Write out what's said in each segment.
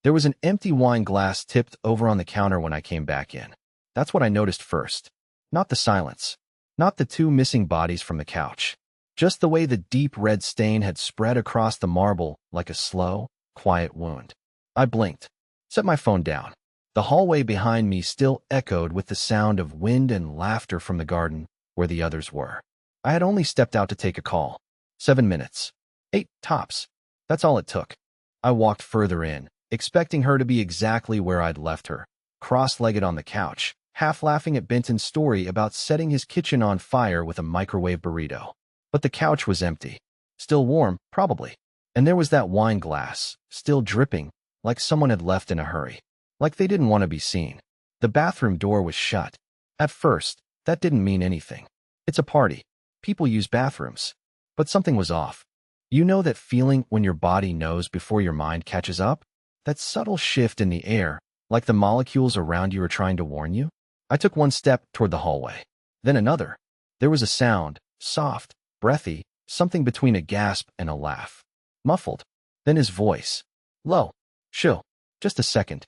There was an empty wine glass tipped over on the counter when I came back in. That's what I noticed first. Not the silence. Not the two missing bodies from the couch. Just the way the deep red stain had spread across the marble like a slow, quiet wound. I blinked, set my phone down. The hallway behind me still echoed with the sound of wind and laughter from the garden where the others were. I had only stepped out to take a call. 7 minutes. 8 tops. That's all it took. I walked further in, expecting her to be exactly where I'd left her, cross-legged on the couch, half laughing at Benton's story about setting his kitchen on fire with a microwave burrito. But the couch was empty. Still warm, probably. And there was that wine glass, still dripping, like someone had left in a hurry. Like they didn't want to be seen. The bathroom door was shut. At first, that didn't mean anything. It's a party. People use bathrooms. But something was off. You know that feeling when your body knows before your mind catches up? That subtle shift in the air, like the molecules around you are trying to warn you? I took one step toward the hallway. Then another. There was a sound, soft, breathy, something between a gasp and a laugh. Muffled. Then his voice. Low. Chill. Just a second.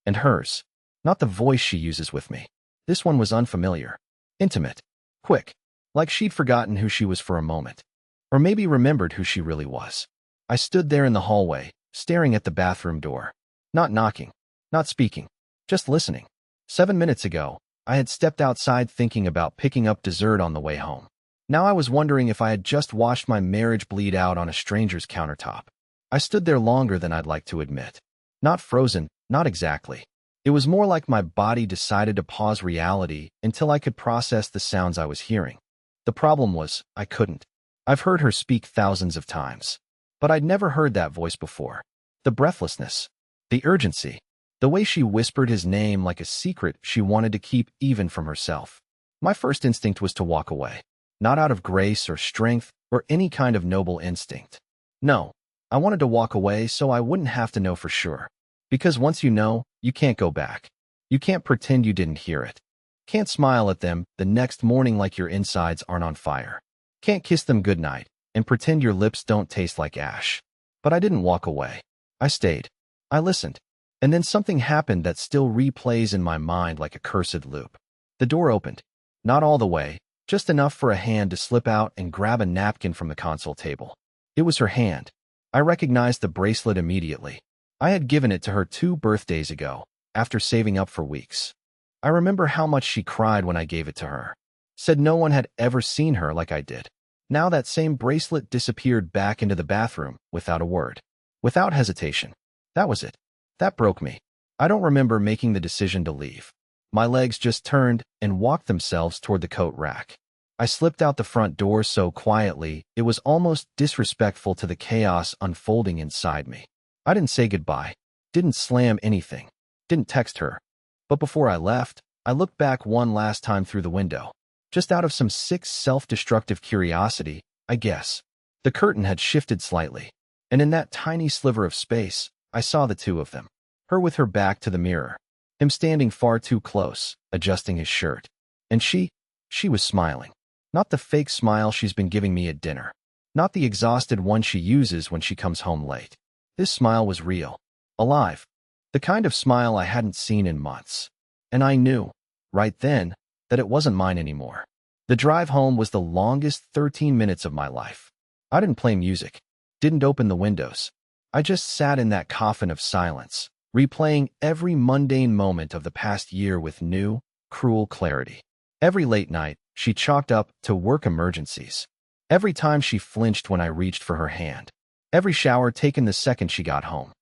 And hers. Not the voice she uses with me. This one was unfamiliar. Intimate. Quick. Like she'd forgotten who she was for a moment. Or maybe remembered who she really was. I stood there in the hallway, staring at the bathroom door. Not knocking. Not speaking. Just listening. 7 minutes ago, I had stepped outside thinking about picking up dessert on the way home. Now I was wondering if I had just watched my marriage bleed out on a stranger's countertop. I stood there longer than I'd like to admit. Not frozen, not exactly. It was more like my body decided to pause reality until I could process the sounds I was hearing. The problem was, I couldn't. I've heard her speak thousands of times. But I'd never heard that voice before. The breathlessness. The urgency. The way she whispered his name like a secret she wanted to keep even from herself. My first instinct was to walk away. Not out of grace or strength or any kind of noble instinct. No, I wanted to walk away so I wouldn't have to know for sure. Because once you know, you can't go back. You can't pretend you didn't hear it. Can't smile at them the next morning like your insides aren't on fire. Can't kiss them goodnight and pretend your lips don't taste like ash. But I didn't walk away. I stayed. I listened. And then something happened that still replays in my mind like a cursed loop. The door opened. Not all the way, just enough for a hand to slip out and grab a napkin from the console table. It was her hand. I recognized the bracelet immediately. I had given it to her 2 birthdays ago, after saving up for weeks. I remember how much she cried when I gave it to her. Said no one had ever seen her like I did. Now that same bracelet disappeared back into the bathroom without a word. Without hesitation. That was it. That broke me. I don't remember making the decision to leave. My legs just turned and walked themselves toward the coat rack. I slipped out the front door so quietly it was almost disrespectful to the chaos unfolding inside me. I didn't say goodbye. Didn't slam anything. Didn't text her. But before I left, I looked back one last time through the window. Just out of some sick self-destructive curiosity, I guess. The curtain had shifted slightly. And in that tiny sliver of space, I saw the two of them. Her with her back to the mirror. Him standing far too close, adjusting his shirt. And she was smiling. Not the fake smile she's been giving me at dinner. Not the exhausted one she uses when she comes home late. This smile was real. Alive. The kind of smile I hadn't seen in months. And I knew, right then, that it wasn't mine anymore. The drive home was the longest 13 minutes of my life. I didn't play music. Didn't open the windows. I just sat in that coffin of silence, replaying every mundane moment of the past year with new, cruel clarity. Every late night, she chalked up to work emergencies. Every time she flinched when I reached for her hand. Every shower taken the second she got home.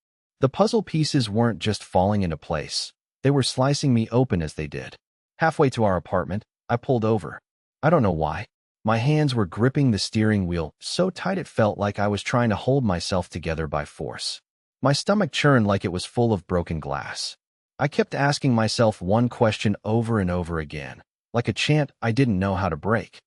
The puzzle pieces weren't just falling into place. They were slicing me open as they did. Halfway to our apartment, I pulled over. I don't know why. My hands were gripping the steering wheel so tight it felt like I was trying to hold myself together by force. My stomach churned like it was full of broken glass. I kept asking myself one question over and over again, like a chant I didn't know how to break.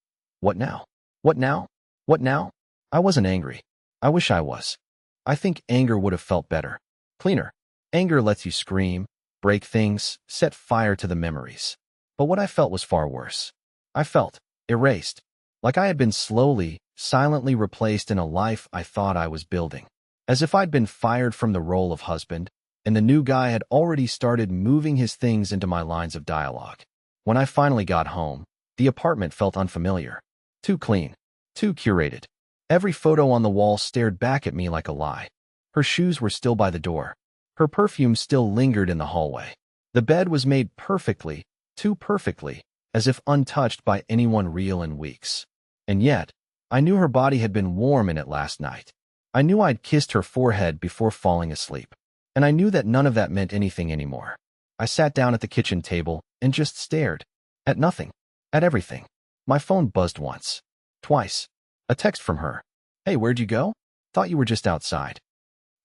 What now? What now? What now? I wasn't angry. I wish I was. I think anger would have felt better. Cleaner. Anger lets you scream, break things, set fire to the memories. But what I felt was far worse. I felt erased. Like I had been slowly, silently replaced in a life I thought I was building. As if I'd been fired from the role of husband, and the new guy had already started moving his things into my lines of dialogue. When I finally got home, the apartment felt unfamiliar. Too clean. Too curated. Every photo on the wall stared back at me like a lie. Her shoes were still by the door. Her perfume still lingered in the hallway. The bed was made perfectly, too perfectly, as if untouched by anyone real in weeks. And yet, I knew her body had been warm in it last night. I knew I'd kissed her forehead before falling asleep. And I knew that none of that meant anything anymore. I sat down at the kitchen table and just stared. At nothing. At everything. My phone buzzed once. Twice. A text from her. "Hey, where'd you go? Thought you were just outside."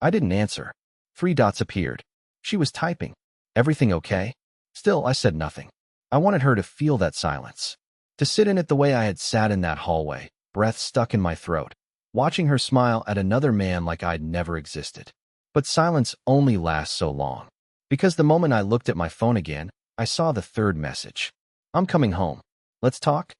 I didn't answer. 3 dots appeared. She was typing. "Everything okay?" Still, I said nothing. I wanted her to feel that silence. To sit in it the way I had sat in that hallway, breath stuck in my throat, watching her smile at another man like I'd never existed. But silence only lasts so long. Because the moment I looked at my phone again, I saw the 3rd message. "I'm coming home. Let's talk?"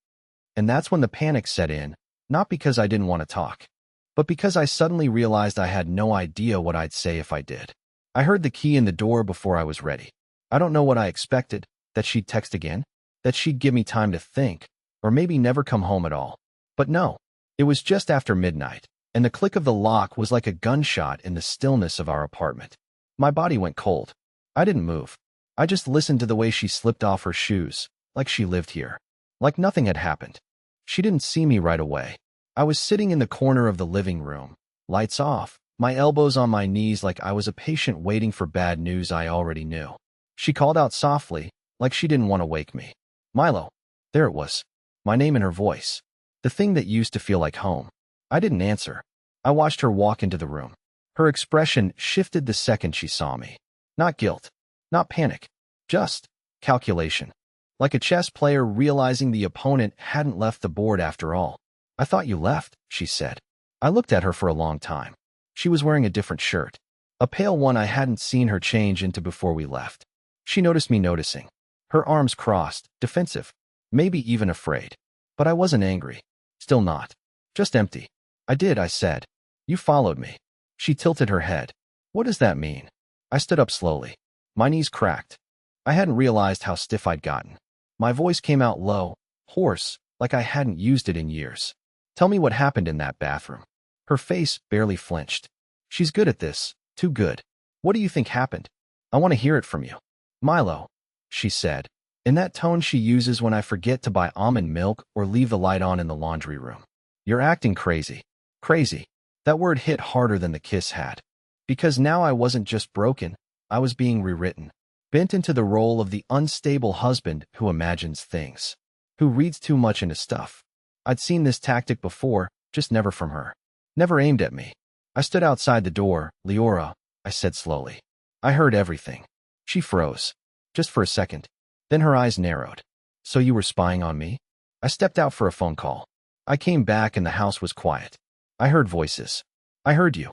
And that's when the panic set in, not because I didn't want to talk, but because I suddenly realized I had no idea what I'd say if I did. I heard the key in the door before I was ready. I don't know what I expected, that she'd text again, that she'd give me time to think, or maybe never come home at all. But no, it was just after midnight, and the click of the lock was like a gunshot in the stillness of our apartment. My body went cold. I didn't move. I just listened to the way she slipped off her shoes, like she lived here. Like nothing had happened. She didn't see me right away. I was sitting in the corner of the living room, lights off, my elbows on my knees like I was a patient waiting for bad news I already knew. She called out softly, like she didn't want to wake me. "Milo." There it was. My name in her voice. The thing that used to feel like home. I didn't answer. I watched her walk into the room. Her expression shifted the second she saw me. Not guilt. Not panic. Just calculation. Like a chess player realizing the opponent hadn't left the board after all. "I thought you left," she said. I looked at her for a long time. She was wearing a different shirt. A pale one I hadn't seen her change into before we left. She noticed me noticing. Her arms crossed, defensive. Maybe even afraid. But I wasn't angry. Still not. Just empty. I said. "You followed me." She tilted her head. "What does that mean?" I stood up slowly. My knees cracked. I hadn't realized how stiff I'd gotten. My voice came out low, hoarse, like I hadn't used it in years. "Tell me what happened in that bathroom." Her face barely flinched. "She's good at this. Too good. What do you think happened? I want to hear it from you." "Milo," she said, in that tone she uses when I forget to buy almond milk or leave the light on in the laundry room. "You're acting crazy." Crazy. That word hit harder than the kiss had. Because now I wasn't just broken, I was being rewritten. Bent into the role of the unstable husband who imagines things. Who reads too much into stuff. I'd seen this tactic before, just never from her. Never aimed at me. I stood outside the door. "Leora," I said slowly. "I heard everything." She froze. Just for a second. Then her eyes narrowed. "So you were spying on me?" I stepped out for a phone call. I came back and the house was quiet. I heard voices. "I heard you."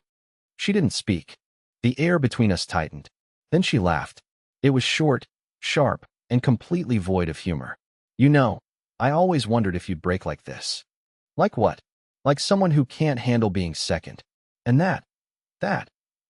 She didn't speak. The air between us tightened. Then she laughed. It was short, sharp, and completely void of humor. "You know, I always wondered if you'd break like this." "Like what?" "Like someone who can't handle being second." And that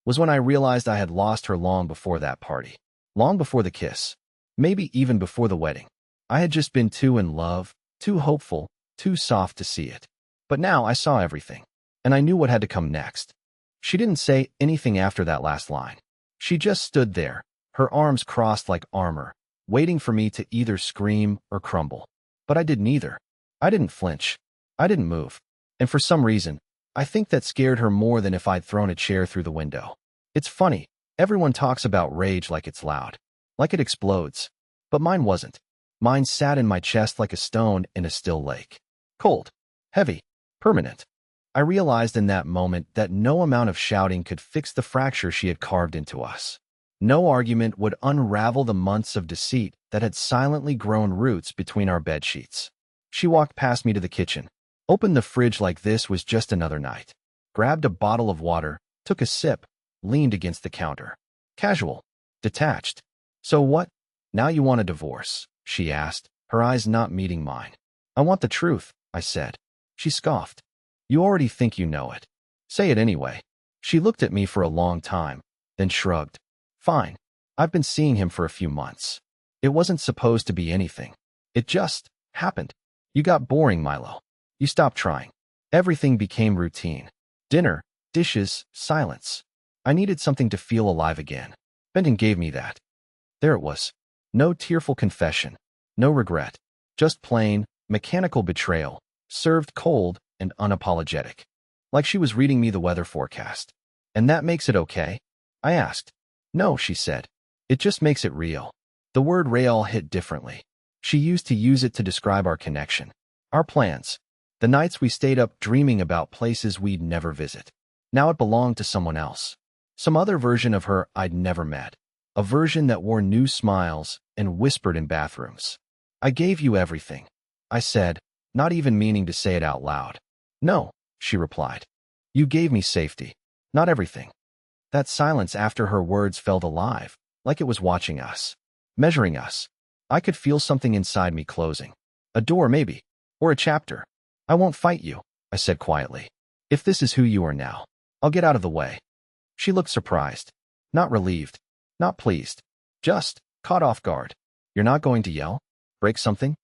was when I realized I had lost her long before that party. Long before the kiss. Maybe even before the wedding. I had just been too in love, too hopeful, too soft to see it. But now I saw everything. And I knew what had to come next. She didn't say anything after that last line. She just stood there, her arms crossed like armor, waiting for me to either scream or crumble. But I did neither. I didn't flinch. I didn't move. And for some reason, I think that scared her more than if I'd thrown a chair through the window. It's funny, everyone talks about rage like it's loud, like it explodes. But mine wasn't. Mine sat in my chest like a stone in a still lake. Cold, heavy, permanent. I realized in that moment that no amount of shouting could fix the fracture she had carved into us. No argument would unravel the months of deceit that had silently grown roots between our bedsheets. She walked past me to the kitchen, opened the fridge like this was just another night, grabbed a bottle of water, took a sip, leaned against the counter. Casual, detached. "So what? Now you want a divorce?" she asked, her eyes not meeting mine. "I want the truth," I said. She scoffed. "You already think you know it. Say it anyway." She looked at me for a long time, then shrugged. Fine. I've been seeing him for a few months. It wasn't supposed to be anything. It just happened. You got boring, Milo. You stopped trying. Everything became routine. Dinner, dishes, silence. I needed something to feel alive again. Benton gave me that. There it was. No tearful confession. No regret. Just plain, mechanical betrayal, served cold and unapologetic. Like she was reading me the weather forecast. And that makes it okay? I asked. No, she said. It just makes it real. The word real hit differently. She used to use it to describe our connection, our plans, the nights we stayed up dreaming about places we'd never visit. Now it belonged to someone else. Some other version of her I'd never met. A version that wore new smiles and whispered in bathrooms. I gave you everything, I said, not even meaning to say it out loud. No, she replied. You gave me safety, not everything. That silence after her words felt alive, like it was watching us, measuring us. I could feel something inside me closing. A door, maybe, or a chapter. I won't fight you, I said quietly. If this is who you are now, I'll get out of the way. She looked surprised, not relieved, not pleased, just caught off guard. You're not going to yell? Break something?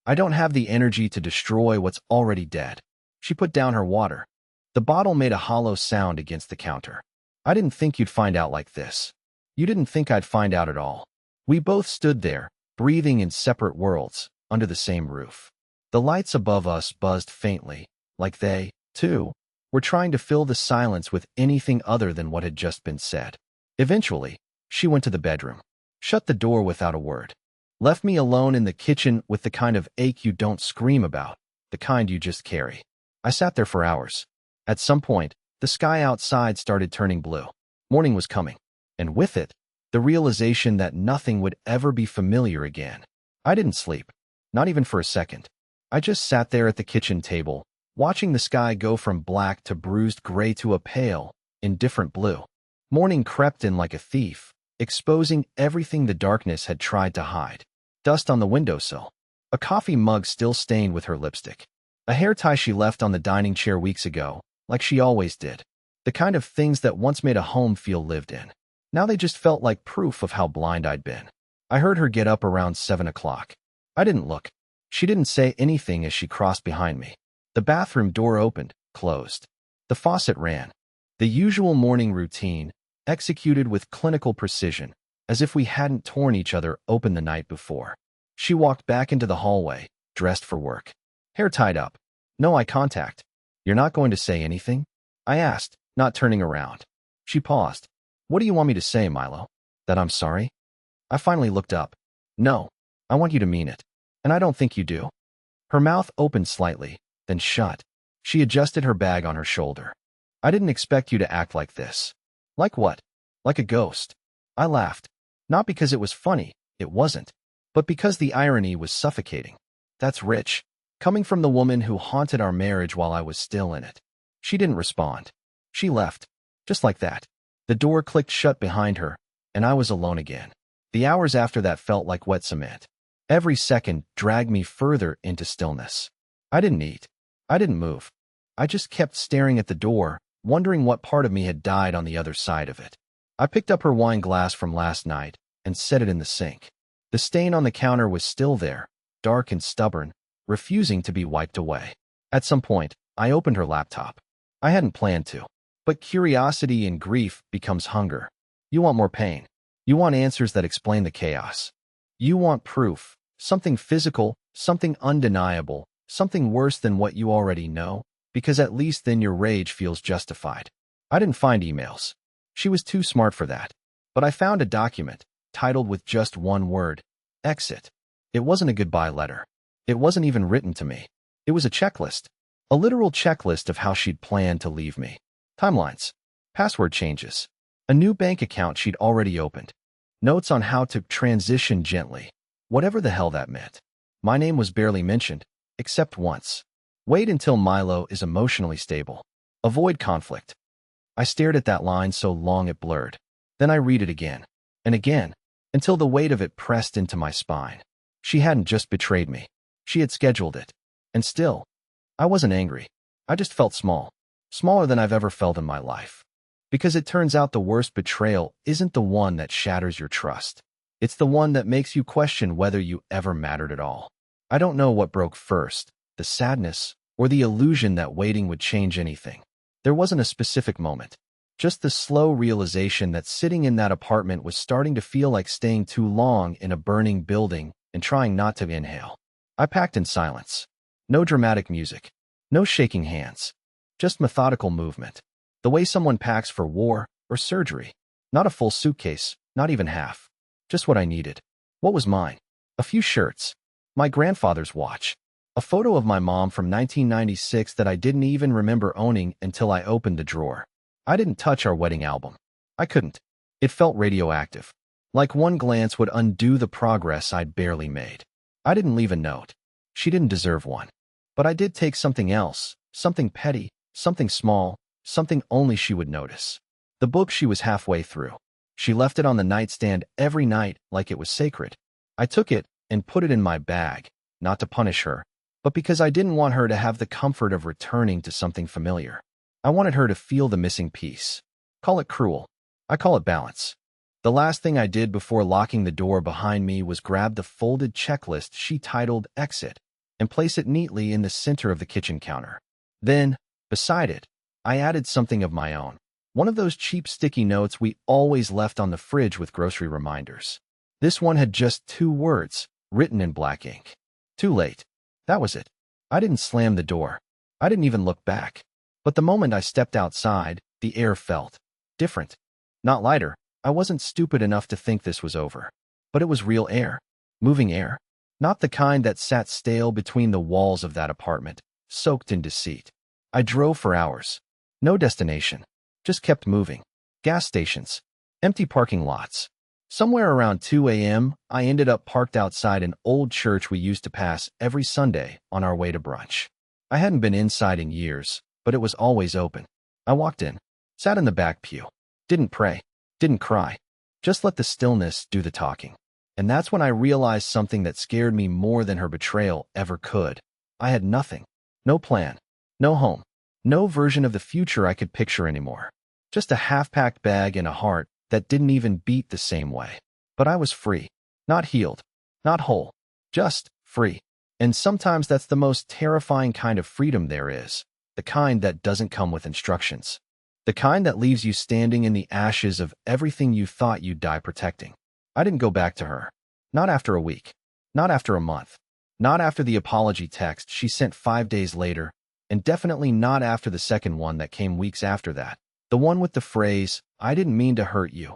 I don't have the energy to destroy what's already dead. She put down her water. The bottle made a hollow sound against the counter. I didn't think you'd find out like this. You didn't think I'd find out at all. We both stood there, breathing in separate worlds, under the same roof. The lights above us buzzed faintly, like they, too, were trying to fill the silence with anything other than what had just been said. Eventually, she went to the bedroom, shut the door without a word, left me alone in the kitchen with the kind of ache you don't scream about, the kind you just carry. I sat there for hours. At some point, the sky outside started turning blue. Morning was coming, and with it, the realization that nothing would ever be familiar again. I didn't sleep, not even for a second. I just sat there at the kitchen table, watching the sky go from black to bruised gray to a pale, indifferent blue. Morning crept in like a thief, exposing everything the darkness had tried to hide. Dust on the windowsill, a coffee mug still stained with her lipstick, a hair tie she left on the dining chair weeks ago, like she always did. The kind of things that once made a home feel lived in. Now they just felt like proof of how blind I'd been. I heard her get up around 7 o'clock. I didn't look. She didn't say anything as she crossed behind me. The bathroom door opened, closed. The faucet ran. The usual morning routine, executed with clinical precision, as if we hadn't torn each other open the night before. She walked back into the hallway, dressed for work. Hair tied up. No eye contact. You're not going to say anything? I asked, not turning around. She paused. What do you want me to say, Milo? That I'm sorry? I finally looked up. No, I want you to mean it. And I don't think you do. Her mouth opened slightly, then shut. She adjusted her bag on her shoulder. I didn't expect you to act like this. Like what? Like a ghost. I laughed. Not because it was funny, it wasn't, but because the irony was suffocating. That's rich. Coming from the woman who haunted our marriage while I was still in it. She didn't respond. She left. Just like that. The door clicked shut behind her, and I was alone again. The hours after that felt like wet cement. Every second dragged me further into stillness. I didn't eat. I didn't move. I just kept staring at the door, wondering what part of me had died on the other side of it. I picked up her wine glass from last night and set it in the sink. The stain on the counter was still there, dark and stubborn, refusing to be wiped away. At some point, I opened her laptop. I hadn't planned to. But curiosity and grief becomes hunger. You want more pain. You want answers that explain the chaos. You want proof, something physical, something undeniable, something worse than what you already know, because at least then your rage feels justified. I didn't find emails. She was too smart for that. But I found a document, titled with just one word, exit. It wasn't a goodbye letter. It wasn't even written to me. It was a checklist. A literal checklist of how she'd planned to leave me. Timelines. Password changes. A new bank account she'd already opened. Notes on how to transition gently. Whatever the hell that meant. My name was barely mentioned, except once. Wait until Milo is emotionally stable. Avoid conflict. I stared at that line so long it blurred. Then I read it again. And again. Until the weight of it pressed into my spine. She hadn't just betrayed me. She had scheduled it. And still, I wasn't angry. I just felt small. Smaller than I've ever felt in my life. Because it turns out the worst betrayal isn't the one that shatters your trust. It's the one that makes you question whether you ever mattered at all. I don't know what broke first, the sadness or the illusion that waiting would change anything. There wasn't a specific moment, just the slow realization that sitting in that apartment was starting to feel like staying too long in a burning building and trying not to inhale. I packed in silence. No dramatic music, no shaking hands, just methodical movement. The way someone packs for war or surgery. Not a full suitcase, not even half. Just what I needed. What was mine? A few shirts. My grandfather's watch. A photo of my mom from 1996 that I didn't even remember owning until I opened the drawer. I didn't touch our wedding album. I couldn't. It felt radioactive. Like one glance would undo the progress I'd barely made. I didn't leave a note. She didn't deserve one. But I did take something else, something petty, something small, something only she would notice. The book she was halfway through. She left it on the nightstand every night like it was sacred. I took it and put it in my bag, not to punish her, but because I didn't want her to have the comfort of returning to something familiar. I wanted her to feel the missing piece. Call it cruel. I call it balance. The last thing I did before locking the door behind me was grab the folded checklist she titled Exit and place it neatly in the center of the kitchen counter. Then, beside it, I added something of my own. One of those cheap sticky notes we always left on the fridge with grocery reminders. This one had just 2 words, written in black ink. Too late. That was it. I didn't slam the door. I didn't even look back. But the moment I stepped outside, the air felt different. Not lighter. I wasn't stupid enough to think this was over. But it was real air. Moving air. Not the kind that sat stale between the walls of that apartment, soaked in deceit. I drove for hours. No destination. Just kept moving. Gas stations. Empty parking lots. Somewhere around 2 a.m., I ended up parked outside an old church we used to pass every Sunday on our way to brunch. I hadn't been inside in years, but it was always open. I walked in, sat in the back pew. Didn't pray. Didn't cry. Just let the stillness do the talking. And that's when I realized something that scared me more than her betrayal ever could. I had nothing. No plan. No home. No version of the future I could picture anymore. Just a half-packed bag and a heart that didn't even beat the same way. But I was free. Not healed. Not whole. Just free. And sometimes that's the most terrifying kind of freedom there is. The kind that doesn't come with instructions. The kind that leaves you standing in the ashes of everything you thought you'd die protecting. I didn't go back to her. Not after a week. Not after a month. Not after the apology text she sent 5 days later. And definitely not after the second one that came weeks after that. The one with the phrase, "I didn't mean to hurt you."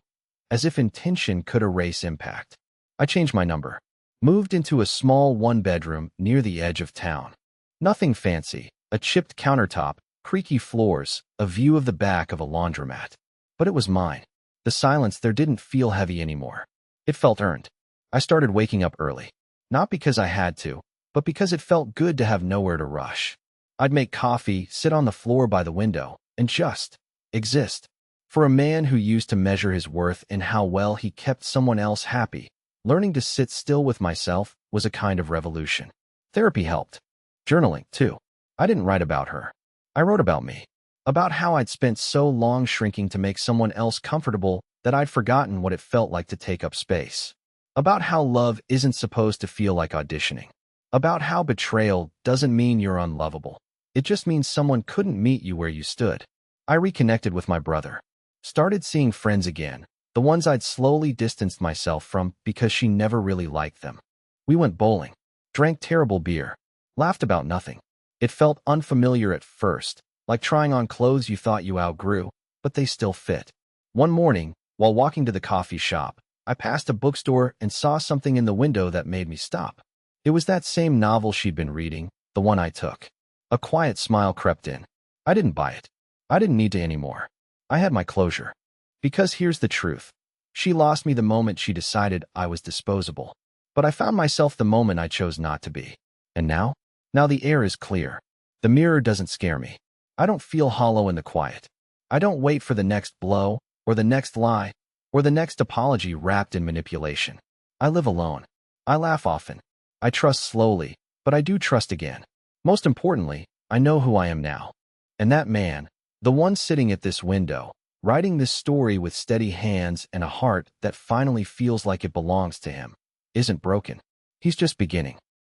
As if intention could erase impact. I changed my number. Moved into a small 1-bedroom near the edge of town. Nothing fancy. A chipped countertop, creaky floors, a view of the back of a laundromat. But it was mine. The silence there didn't feel heavy anymore. It felt earned. I started waking up early. Not because I had to, but because it felt good to have nowhere to rush. I'd make coffee, sit on the floor by the window, and just exist. For a man who used to measure his worth in how well he kept someone else happy, learning to sit still with myself was a kind of revolution. Therapy helped. Journaling, too. I didn't write about her. I wrote about me. About how I'd spent so long shrinking to make someone else comfortable that I'd forgotten what it felt like to take up space. About how love isn't supposed to feel like auditioning. About how betrayal doesn't mean you're unlovable. It just means someone couldn't meet you where you stood. I reconnected with my brother. Started seeing friends again, the ones I'd slowly distanced myself from because she never really liked them. We went bowling. Drank terrible beer. Laughed about nothing. It felt unfamiliar at first, like trying on clothes you thought you outgrew, but they still fit. One morning, while walking to the coffee shop, I passed a bookstore and saw something in the window that made me stop. It was that same novel she'd been reading, the one I took. A quiet smile crept in. I didn't buy it. I didn't need to anymore. I had my closure. Because here's the truth. She lost me the moment she decided I was disposable. But I found myself the moment I chose not to be. And now? Now the air is clear. The mirror doesn't scare me. I don't feel hollow in the quiet. I don't wait for the next blow, or the next lie, or the next apology wrapped in manipulation. I live alone. I laugh often. I trust slowly, but I do trust again. Most importantly, I know who I am now. And that man, the one sitting at this window, Writing this story with steady hands and a heart that finally feels like it belongs to him isn't broken. He's just beginning.